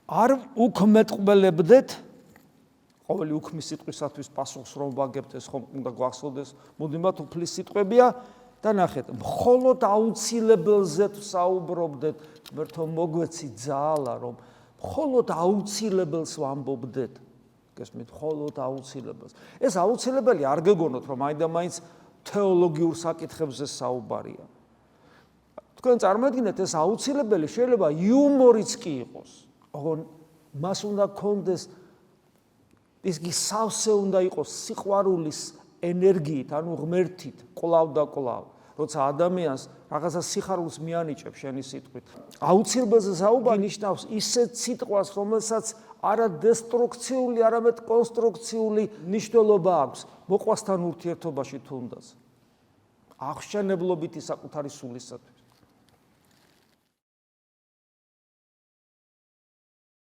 არ უქმეტყველებდეთ ყოველი უქმის სიტყვისათვის პასუხს რომ ვაგებთ ეს ხომ უნდა გვახსოვდეს მუდმივად უფლის სიტყვებია და ნახეთ მხოლოდ აუცილებელზე საუბრობდეთ ღმერთო მოგვეცი ძალა რომ მხოლოდ აუცილებელს ვამბობდეთ გესმით მხოლოდ აუცილებელს ეს აუცილებელი არ გეგონოთ რომ მაინდა-მაინც თეოლოგიურ საკითხებზე საუბარია თქვენ წარმოიდგინეთ ეს აუცილებელი შეიძლება იუმორიც კი იყოს ოღონ მას უნდა გქონდეს ის კი სავსე უნდა იყოს სიყვარულის ენერგიით, ანუ ღმერთით, კვლავ და კვლავ, როცა ადამიანს რაღაცა სიხარულს მიანიჭებს შენი სიტყვით. აუცილებელზე საუბარი ნიშნავს ისეთ სიტყვას, რომელსაც არა დესტრუქციული, არამედ კონსტრუქციული მნიშვნელობა აქვს მოყვასთან ურთიერთობაში თუნდაც. აღშენებლობითი საკუთარი სულისათვის.